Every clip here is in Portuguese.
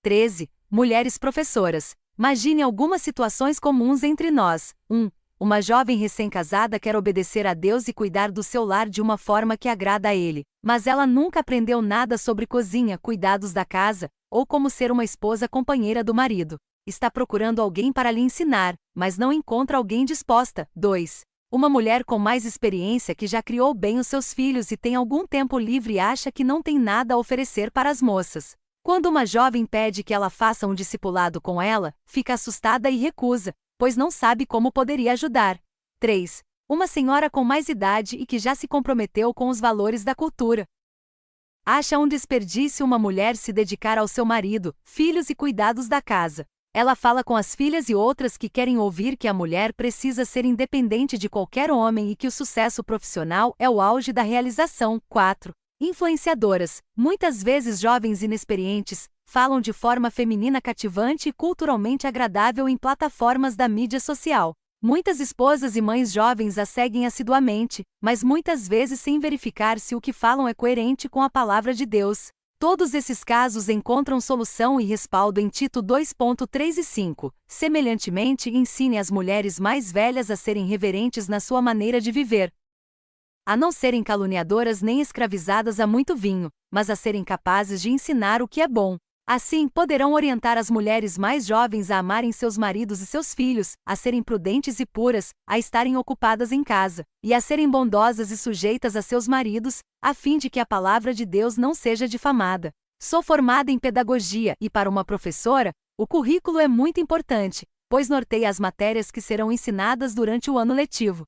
13. Mulheres professoras. Imagine algumas situações comuns entre nós. 1. Uma jovem recém-casada quer obedecer a Deus e cuidar do seu lar de uma forma que agrada a Ele, mas ela nunca aprendeu nada sobre cozinha, cuidados da casa, ou como ser uma esposa companheira do marido. Está procurando alguém para lhe ensinar, mas não encontra alguém disposta. 2. Uma mulher com mais experiência que já criou bem os seus filhos e tem algum tempo livre e acha que não tem nada a oferecer para as moças. Quando uma jovem pede que ela faça um discipulado com ela, fica assustada e recusa, pois não sabe como poderia ajudar. 3. Uma senhora com mais idade e que já se comprometeu com os valores da cultura. Acha um desperdício uma mulher se dedicar ao seu marido, filhos e cuidados da casa. Ela fala com as filhas e outras que querem ouvir que a mulher precisa ser independente de qualquer homem e que o sucesso profissional é o auge da realização. 4. Influenciadoras, muitas vezes jovens inexperientes, falam de forma feminina cativante e culturalmente agradável em plataformas da mídia social. Muitas esposas e mães jovens as seguem assiduamente, mas muitas vezes sem verificar se o que falam é coerente com a palavra de Deus. Todos esses casos encontram solução e respaldo em Tito 2.3 e 5. Semelhantemente, ensine as mulheres mais velhas a serem reverentes na sua maneira de viver, a não serem caluniadoras nem escravizadas a muito vinho, mas a serem capazes de ensinar o que é bom. Assim, poderão orientar as mulheres mais jovens a amarem seus maridos e seus filhos, a serem prudentes e puras, a estarem ocupadas em casa, e a serem bondosas e sujeitas a seus maridos, a fim de que a palavra de Deus não seja difamada. Sou formada em pedagogia e, para uma professora, o currículo é muito importante, pois norteia as matérias que serão ensinadas durante o ano letivo.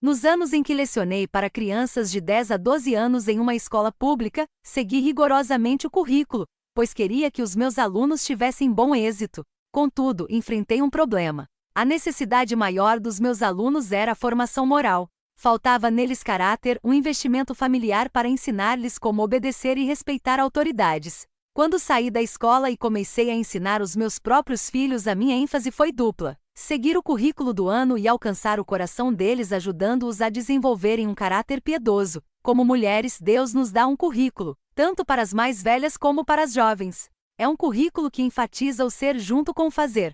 Nos anos em que lecionei para crianças de 10 a 12 anos em uma escola pública, segui rigorosamente o currículo, pois queria que os meus alunos tivessem bom êxito. Contudo, enfrentei um problema. A necessidade maior dos meus alunos era a formação moral. Faltava neles caráter, um investimento familiar para ensinar-lhes como obedecer e respeitar autoridades. Quando saí da escola e comecei a ensinar os meus próprios filhos, a minha ênfase foi dupla: seguir o currículo do ano e alcançar o coração deles, ajudando-os a desenvolverem um caráter piedoso. Como mulheres, Deus nos dá um currículo, tanto para as mais velhas como para as jovens. É um currículo que enfatiza o ser junto com o fazer.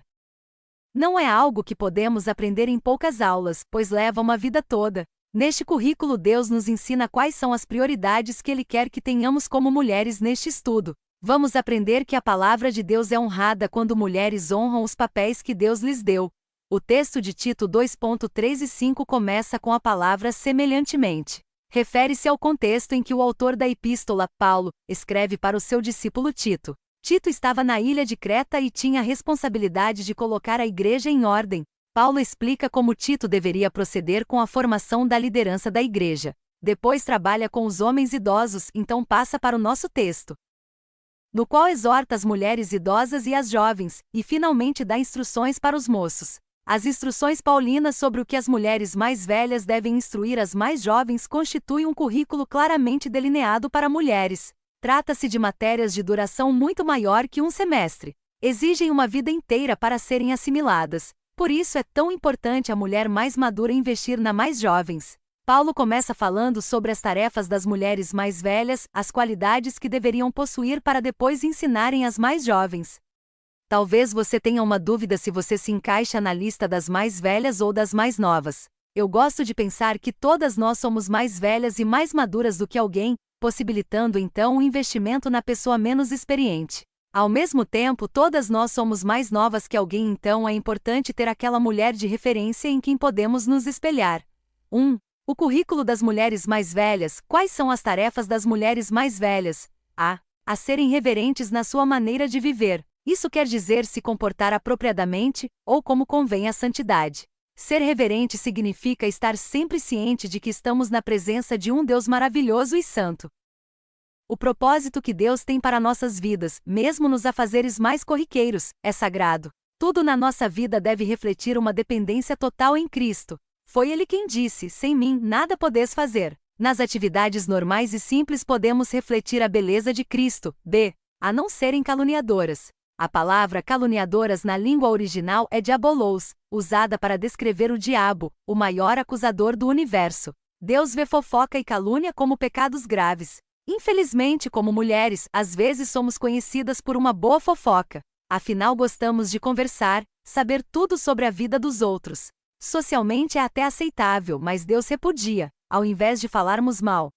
Não é algo que podemos aprender em poucas aulas, pois leva uma vida toda. Neste currículo, Deus nos ensina quais são as prioridades que Ele quer que tenhamos como mulheres neste estudo. Vamos aprender que a palavra de Deus é honrada quando mulheres honram os papéis que Deus lhes deu. O texto de Tito 2.3 e 5 começa com a palavra semelhantemente. Refere-se ao contexto em que o autor da epístola, Paulo, escreve para o seu discípulo Tito. Tito estava na ilha de Creta e tinha a responsabilidade de colocar a igreja em ordem. Paulo explica como Tito deveria proceder com a formação da liderança da igreja. Depois trabalha com os homens idosos, então passa para o nosso texto, no qual exorta as mulheres idosas e as jovens, e finalmente dá instruções para os moços. As instruções paulinas sobre o que as mulheres mais velhas devem instruir as mais jovens constituem um currículo claramente delineado para mulheres. Trata-se de matérias de duração muito maior que um semestre. Exigem uma vida inteira para serem assimiladas. Por isso é tão importante a mulher mais madura investir na mais jovens. Paulo começa falando sobre as tarefas das mulheres mais velhas, as qualidades que deveriam possuir para depois ensinarem as mais jovens. Talvez você tenha uma dúvida se você se encaixa na lista das mais velhas ou das mais novas. Eu gosto de pensar que todas nós somos mais velhas e mais maduras do que alguém, possibilitando então um investimento na pessoa menos experiente. Ao mesmo tempo, todas nós somos mais novas que alguém, então é importante ter aquela mulher de referência em quem podemos nos espelhar. 1. O currículo das mulheres mais velhas. Quais são as tarefas das mulheres mais velhas? A serem reverentes na sua maneira de viver. Isso quer dizer se comportar apropriadamente, ou como convém à santidade. Ser reverente significa estar sempre ciente de que estamos na presença de um Deus maravilhoso e santo. O propósito que Deus tem para nossas vidas, mesmo nos afazeres mais corriqueiros, é sagrado. Tudo na nossa vida deve refletir uma dependência total em Cristo. Foi Ele quem disse: sem mim nada podeis fazer. Nas atividades normais e simples podemos refletir a beleza de Cristo. A não serem caluniadoras. A palavra caluniadoras na língua original é diabolos, usada para descrever o diabo, o maior acusador do universo. Deus vê fofoca e calúnia como pecados graves. Infelizmente, como mulheres, às vezes somos conhecidas por uma boa fofoca. Afinal, gostamos de conversar, saber tudo sobre a vida dos outros. Socialmente é até aceitável, mas Deus repudia, ao invés de falarmos mal.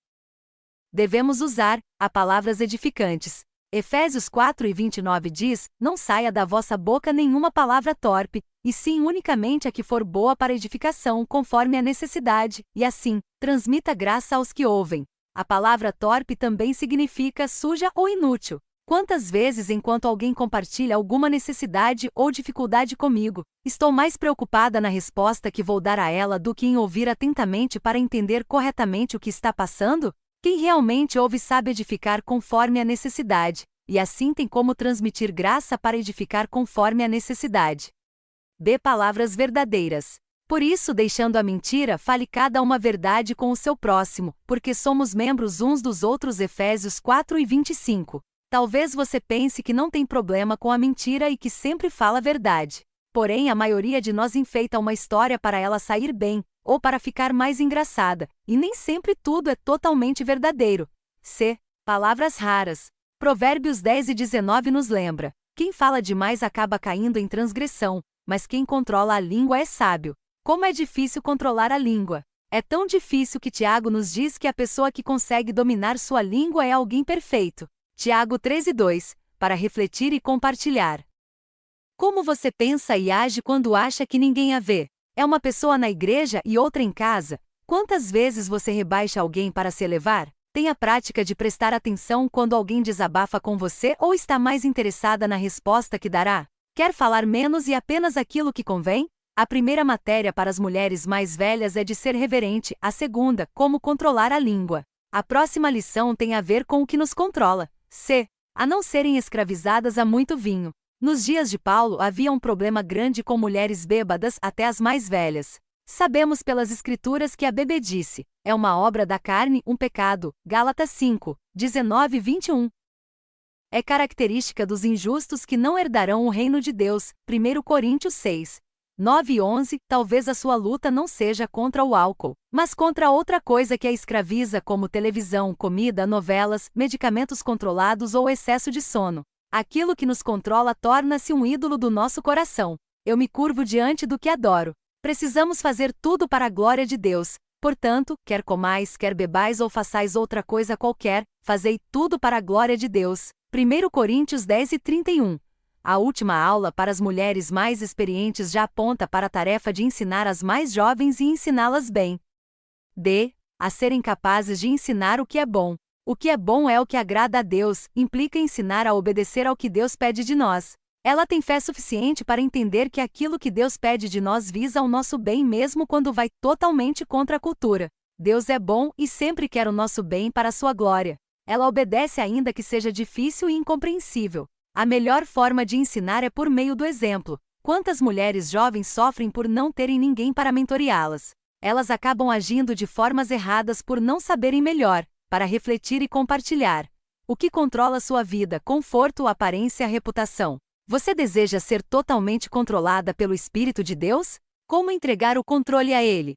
Devemos usar palavras edificantes. Efésios 4:29 diz: Não saia da vossa boca nenhuma palavra torpe, e sim unicamente a que for boa para edificação, conforme a necessidade, e assim, transmita graça aos que ouvem. A palavra torpe também significa suja ou inútil. Quantas vezes, enquanto alguém compartilha alguma necessidade ou dificuldade comigo, estou mais preocupada na resposta que vou dar a ela do que em ouvir atentamente para entender corretamente o que está passando? Quem realmente ouve sabe edificar conforme a necessidade, e assim tem como transmitir graça para edificar conforme a necessidade. Dê palavras verdadeiras. Por isso, deixando a mentira, fale cada uma verdade com o seu próximo, porque somos membros uns dos outros. Efésios 4:25. Talvez você pense que não tem problema com a mentira e que sempre fala a verdade. Porém, a maioria de nós enfeita uma história para ela sair bem, ou para ficar mais engraçada, e nem sempre tudo é totalmente verdadeiro. Palavras raras. Provérbios 10:19 nos lembra: quem fala demais acaba caindo em transgressão, mas quem controla a língua é sábio. Como é difícil controlar a língua. É tão difícil que Tiago nos diz que a pessoa que consegue dominar sua língua é alguém perfeito. Tiago 13:2, para refletir e compartilhar. Como você pensa e age quando acha que ninguém a vê? É uma pessoa na igreja e outra em casa? Quantas vezes você rebaixa alguém para se elevar? Tem a prática de prestar atenção quando alguém desabafa com você ou está mais interessada na resposta que dará? Quer falar menos e apenas aquilo que convém? A primeira matéria para as mulheres mais velhas é de ser reverente, a segunda, como controlar a língua. A próxima lição tem a ver com o que nos controla. A não serem escravizadas a muito vinho. Nos dias de Paulo havia um problema grande com mulheres bêbadas, até as mais velhas. Sabemos pelas Escrituras que a bebedice é uma obra da carne, um pecado. Gálatas 5:19-21. É característica dos injustos que não herdarão o reino de Deus. 1 Coríntios 6:9-11. Talvez a sua luta não seja contra o álcool, mas contra outra coisa que a escraviza, como televisão, comida, novelas, medicamentos controlados ou excesso de sono. Aquilo que nos controla torna-se um ídolo do nosso coração. Eu me curvo diante do que adoro. Precisamos fazer tudo para a glória de Deus. Portanto, quer comais, quer bebais ou façais outra coisa qualquer, fazei tudo para a glória de Deus. 1 Coríntios 10:31. A última aula para as mulheres mais experientes já aponta para a tarefa de ensinar as mais jovens e ensiná-las bem. A serem capazes de ensinar o que é bom. O que é bom é o que agrada a Deus, implica ensinar a obedecer ao que Deus pede de nós. Ela tem fé suficiente para entender que aquilo que Deus pede de nós visa o nosso bem mesmo quando vai totalmente contra a cultura. Deus é bom e sempre quer o nosso bem para a sua glória. Ela obedece ainda que seja difícil e incompreensível. A melhor forma de ensinar é por meio do exemplo. Quantas mulheres jovens sofrem por não terem ninguém para mentoreá-las? Elas acabam agindo de formas erradas por não saberem melhor, para refletir e compartilhar. O que controla sua vida? Conforto, aparência, reputação. Você deseja ser totalmente controlada pelo Espírito de Deus? Como entregar o controle a Ele?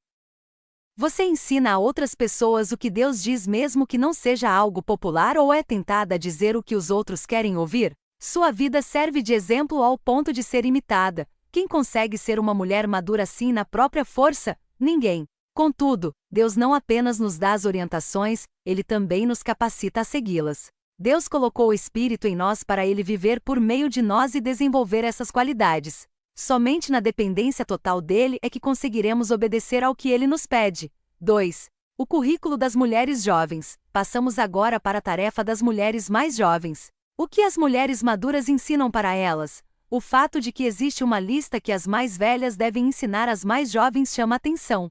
Você ensina a outras pessoas o que Deus diz mesmo que não seja algo popular ou é tentada a dizer o que os outros querem ouvir? Sua vida serve de exemplo ao ponto de ser imitada. Quem consegue ser uma mulher madura assim na própria força? Ninguém. Contudo, Deus não apenas nos dá as orientações, Ele também nos capacita a segui-las. Deus colocou o Espírito em nós para Ele viver por meio de nós e desenvolver essas qualidades. Somente na dependência total dele é que conseguiremos obedecer ao que Ele nos pede. 2. O currículo das mulheres jovens. Passamos agora para a tarefa das mulheres mais jovens. O que as mulheres maduras ensinam para elas? O fato de que existe uma lista que as mais velhas devem ensinar às mais jovens chama atenção,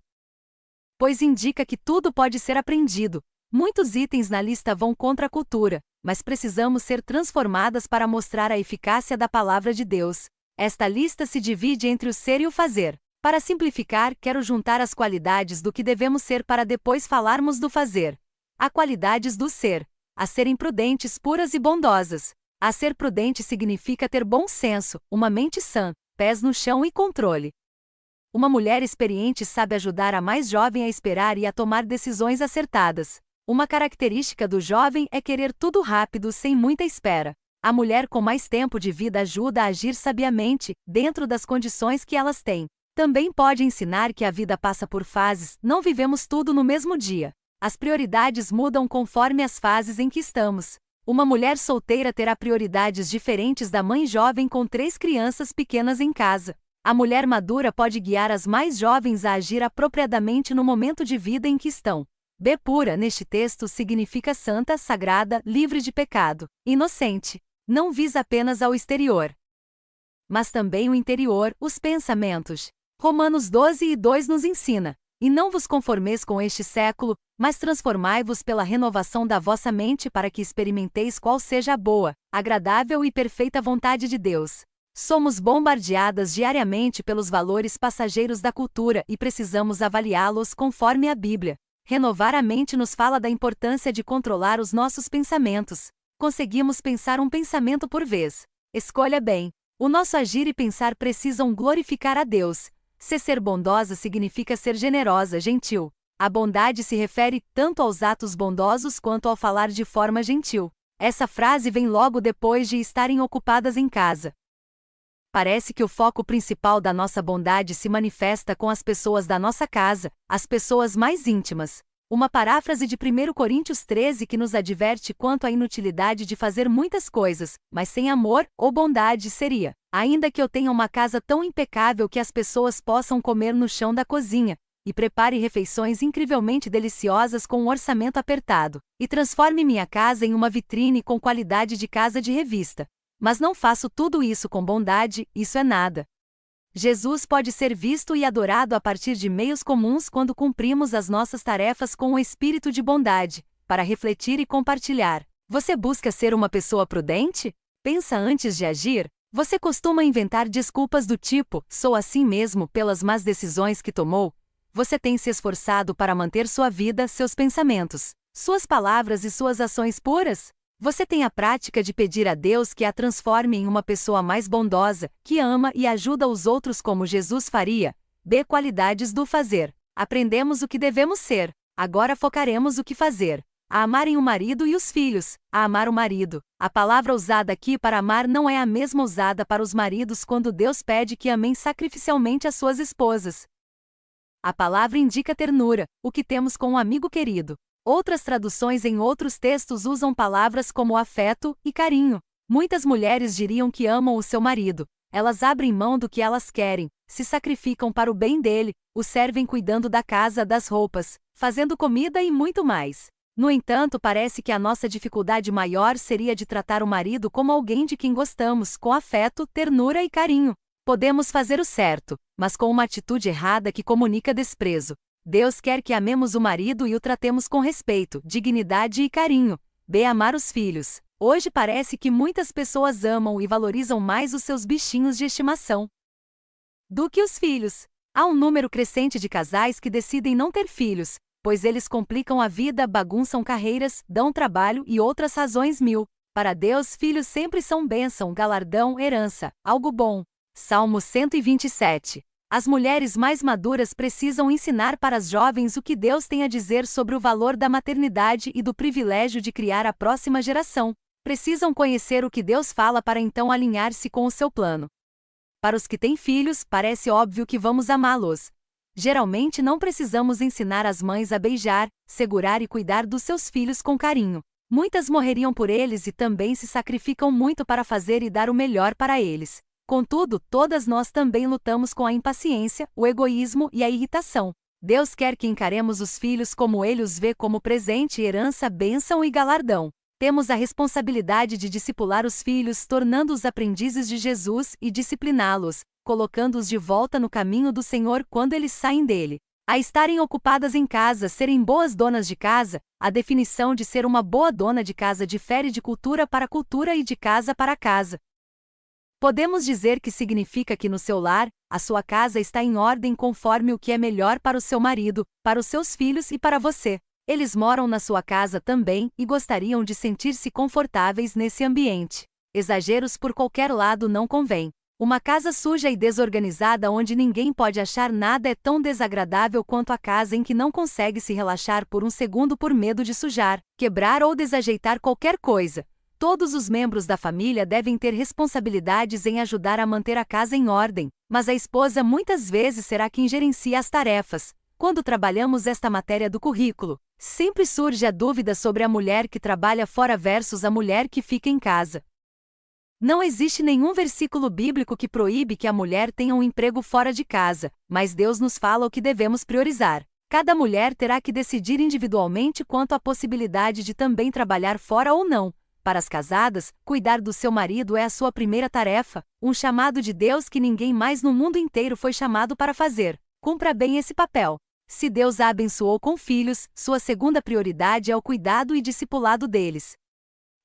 pois indica que tudo pode ser aprendido. Muitos itens na lista vão contra a cultura, mas precisamos ser transformadas para mostrar a eficácia da palavra de Deus. Esta lista se divide entre o ser e o fazer. Para simplificar, quero juntar as qualidades do que devemos ser para depois falarmos do fazer. Há qualidades do ser. A serem prudentes, puras e bondosas. A ser prudente significa ter bom senso, uma mente sã, pés no chão e controle. Uma mulher experiente sabe ajudar a mais jovem a esperar e a tomar decisões acertadas. Uma característica do jovem é querer tudo rápido sem muita espera. A mulher com mais tempo de vida ajuda a agir sabiamente, dentro das condições que elas têm. Também pode ensinar que a vida passa por fases, não vivemos tudo no mesmo dia. As prioridades mudam conforme as fases em que estamos. Uma mulher solteira terá prioridades diferentes da mãe jovem com 3 crianças pequenas em casa. A mulher madura pode guiar as mais jovens a agir apropriadamente no momento de vida em que estão. B pura neste texto significa santa, sagrada, livre de pecado, inocente. Não visa apenas ao exterior, mas também o interior, os pensamentos. Romanos 12:2 nos ensina: e não vos conformeis com este século, mas transformai-vos pela renovação da vossa mente para que experimenteis qual seja a boa, agradável e perfeita vontade de Deus. Somos bombardeadas diariamente pelos valores passageiros da cultura e precisamos avaliá-los conforme a Bíblia. Renovar a mente nos fala da importância de controlar os nossos pensamentos. Conseguimos pensar um pensamento por vez. Escolha bem. O nosso agir e pensar precisam glorificar a Deus. Ser bondosa significa ser generosa, gentil. A bondade se refere tanto aos atos bondosos quanto ao falar de forma gentil. Essa frase vem logo depois de estarem ocupadas em casa. Parece que o foco principal da nossa bondade se manifesta com as pessoas da nossa casa, as pessoas mais íntimas. Uma paráfrase de 1 Coríntios 13 que nos adverte quanto à inutilidade de fazer muitas coisas, mas sem amor ou bondade seria: ainda que eu tenha uma casa tão impecável que as pessoas possam comer no chão da cozinha, e prepare refeições incrivelmente deliciosas com um orçamento apertado, e transforme minha casa em uma vitrine com qualidade de casa de revista. Mas não faço tudo isso com bondade, isso é nada. Jesus pode ser visto e adorado a partir de meios comuns quando cumprimos as nossas tarefas com o espírito de bondade, para refletir e compartilhar. Você busca ser uma pessoa prudente? Pensa antes de agir? Você costuma inventar desculpas do tipo: sou assim mesmo pelas más decisões que tomou? Você tem se esforçado para manter sua vida, seus pensamentos, suas palavras e suas ações puras? Você tem a prática de pedir a Deus que a transforme em uma pessoa mais bondosa, que ama e ajuda os outros como Jesus faria? B. Qualidades do fazer. Aprendemos o que devemos ser. Agora focaremos o que fazer. A amarem o marido e os filhos. A amar o marido. A palavra usada aqui para amar não é a mesma usada para os maridos quando Deus pede que amem sacrificialmente as suas esposas. A palavra indica ternura, o que temos com um amigo querido. Outras traduções em outros textos usam palavras como afeto e carinho. Muitas mulheres diriam que amam o seu marido. Elas abrem mão do que elas querem, se sacrificam para o bem dele, o servem cuidando da casa, das roupas, fazendo comida e muito mais. No entanto, parece que a nossa dificuldade maior seria de tratar o marido como alguém de quem gostamos, com afeto, ternura e carinho. Podemos fazer o certo, mas com uma atitude errada que comunica desprezo. Deus quer que amemos o marido e o tratemos com respeito, dignidade e carinho. B. Amar os filhos. Hoje parece que muitas pessoas amam e valorizam mais os seus bichinhos de estimação do que os filhos. Há um número crescente de casais que decidem não ter filhos, pois eles complicam a vida, bagunçam carreiras, dão trabalho e outras razões mil. Para Deus, filhos sempre são bênção, galardão, herança, algo bom. Salmo 127. As mulheres mais maduras precisam ensinar para as jovens o que Deus tem a dizer sobre o valor da maternidade e do privilégio de criar a próxima geração. Precisam conhecer o que Deus fala para então alinhar-se com o seu plano. Para os que têm filhos, parece óbvio que vamos amá-los. Geralmente não precisamos ensinar as mães a beijar, segurar e cuidar dos seus filhos com carinho. Muitas morreriam por eles e também se sacrificam muito para fazer e dar o melhor para eles. Contudo, todas nós também lutamos com a impaciência, o egoísmo e a irritação. Deus quer que encaremos os filhos como Ele os vê, como presente, herança, bênção e galardão. Temos a responsabilidade de discipular os filhos, tornando-os aprendizes de Jesus e discipliná-los, colocando-os de volta no caminho do Senhor quando eles saem dele. A estarem ocupadas em casa, serem boas donas de casa, a definição de ser uma boa dona de casa difere de cultura para cultura e de casa para casa. Podemos dizer que significa que no seu lar, a sua casa está em ordem conforme o que é melhor para o seu marido, para os seus filhos e para você. Eles moram na sua casa também e gostariam de sentir-se confortáveis nesse ambiente. Exageros por qualquer lado não convém. Uma casa suja e desorganizada onde ninguém pode achar nada é tão desagradável quanto a casa em que não consegue se relaxar por um segundo por medo de sujar, quebrar ou desajeitar qualquer coisa. Todos os membros da família devem ter responsabilidades em ajudar a manter a casa em ordem, mas a esposa muitas vezes será quem gerencia as tarefas. Quando trabalhamos esta matéria do currículo, sempre surge a dúvida sobre a mulher que trabalha fora versus a mulher que fica em casa. Não existe nenhum versículo bíblico que proíbe que a mulher tenha um emprego fora de casa, mas Deus nos fala o que devemos priorizar. Cada mulher terá que decidir individualmente quanto à possibilidade de também trabalhar fora ou não. Para as casadas, cuidar do seu marido é a sua primeira tarefa, um chamado de Deus que ninguém mais no mundo inteiro foi chamado para fazer. Cumpra bem esse papel. Se Deus a abençoou com filhos, sua segunda prioridade é o cuidado e discipulado deles.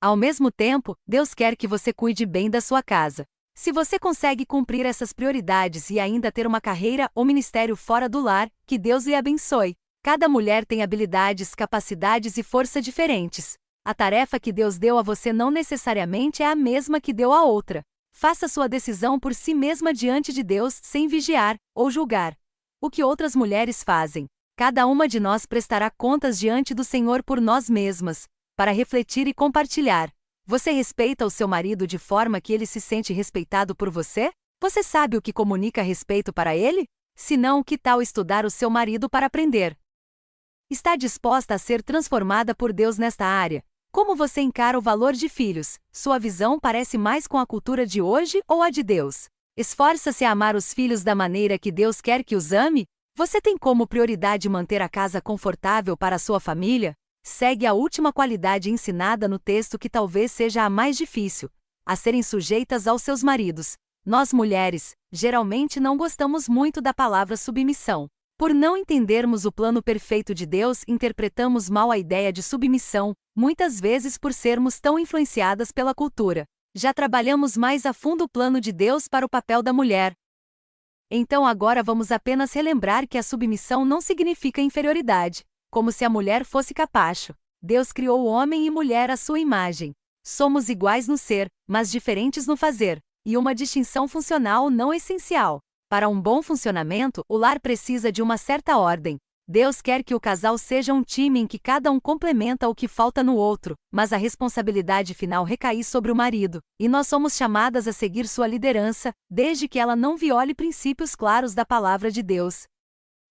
Ao mesmo tempo, Deus quer que você cuide bem da sua casa. Se você consegue cumprir essas prioridades e ainda ter uma carreira ou ministério fora do lar, que Deus lhe abençoe. Cada mulher tem habilidades, capacidades e força diferentes. A tarefa que Deus deu a você não necessariamente é a mesma que deu a outra. Faça sua decisão por si mesma diante de Deus, sem vigiar ou julgar o que outras mulheres fazem. Cada uma de nós prestará contas diante do Senhor por nós mesmas, para refletir e compartilhar. Você respeita o seu marido de forma que ele se sente respeitado por você? Você sabe o que comunica respeito para ele? Se não, que tal estudar o seu marido para aprender? Está disposta a ser transformada por Deus nesta área? Como você encara o valor de filhos? Sua visão parece mais com a cultura de hoje ou a de Deus? Esforça-se a amar os filhos da maneira que Deus quer que os ame? Você tem como prioridade manter a casa confortável para a sua família? Segue a última qualidade ensinada no texto que talvez seja a mais difícil: a serem sujeitas aos seus maridos. Nós mulheres, geralmente não gostamos muito da palavra submissão. Por não entendermos o plano perfeito de Deus, interpretamos mal a ideia de submissão, muitas vezes por sermos tão influenciadas pela cultura. Já trabalhamos mais a fundo o plano de Deus para o papel da mulher. Então agora vamos apenas relembrar que a submissão não significa inferioridade, como se a mulher fosse capacho. Deus criou o homem e mulher à sua imagem. Somos iguais no ser, mas diferentes no fazer, e uma distinção funcional não essencial. Para um bom funcionamento, o lar precisa de uma certa ordem. Deus quer que o casal seja um time em que cada um complementa o que falta no outro, mas a responsabilidade final recai sobre o marido, e nós somos chamadas a seguir sua liderança, desde que ela não viole princípios claros da palavra de Deus.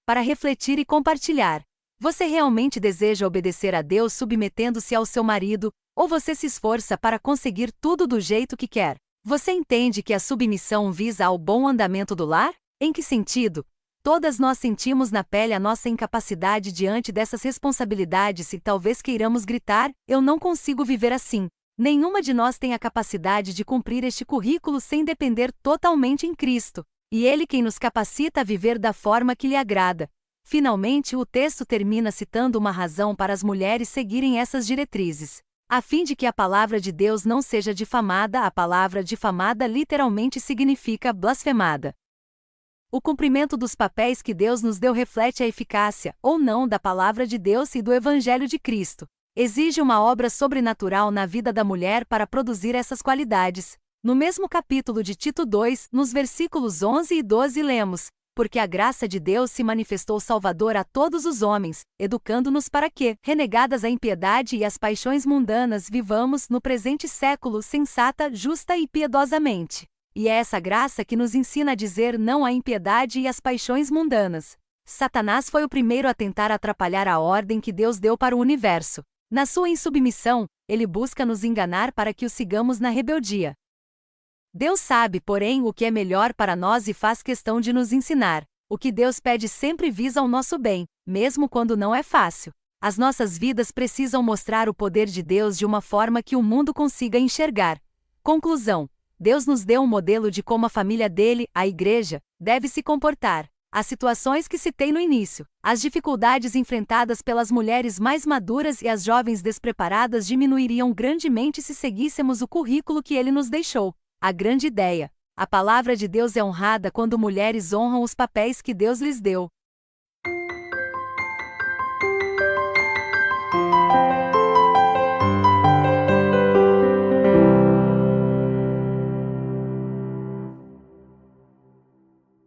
Para refletir e compartilhar. Você realmente deseja obedecer a Deus submetendo-se ao seu marido, ou você se esforça para conseguir tudo do jeito que quer? Você entende que a submissão visa ao bom andamento do lar? Em que sentido? Todas nós sentimos na pele a nossa incapacidade diante dessas responsabilidades e talvez queiramos gritar: eu não consigo viver assim. Nenhuma de nós tem a capacidade de cumprir este currículo sem depender totalmente em Cristo, e Ele quem nos capacita a viver da forma que lhe agrada. Finalmente, o texto termina citando uma razão para as mulheres seguirem essas diretrizes. A fim de que a palavra de Deus não seja difamada, a palavra difamada literalmente significa blasfemada. O cumprimento dos papéis que Deus nos deu reflete a eficácia, ou não, da palavra de Deus e do Evangelho de Cristo. Exige uma obra sobrenatural na vida da mulher para produzir essas qualidades. No mesmo capítulo de Tito 2, nos versículos 11 e 12 lemos: porque a graça de Deus se manifestou salvadora a todos os homens, educando-nos para que, renegadas a impiedade e as paixões mundanas, vivamos, no presente século, sensata, justa e piedosamente. E é essa graça que nos ensina a dizer não à impiedade e às paixões mundanas. Satanás foi o primeiro a tentar atrapalhar a ordem que Deus deu para o universo. Na sua insubmissão, ele busca nos enganar para que o sigamos na rebeldia. Deus sabe, porém, o que é melhor para nós e faz questão de nos ensinar. O que Deus pede sempre visa o nosso bem, mesmo quando não é fácil. As nossas vidas precisam mostrar o poder de Deus de uma forma que o mundo consiga enxergar. Conclusão: Deus nos deu um modelo de como a família dele, a igreja, deve se comportar. As situações que citei no início, as dificuldades enfrentadas pelas mulheres mais maduras e as jovens despreparadas diminuiriam grandemente se seguíssemos o currículo que ele nos deixou. A grande ideia: a palavra de Deus é honrada quando mulheres honram os papéis que Deus lhes deu.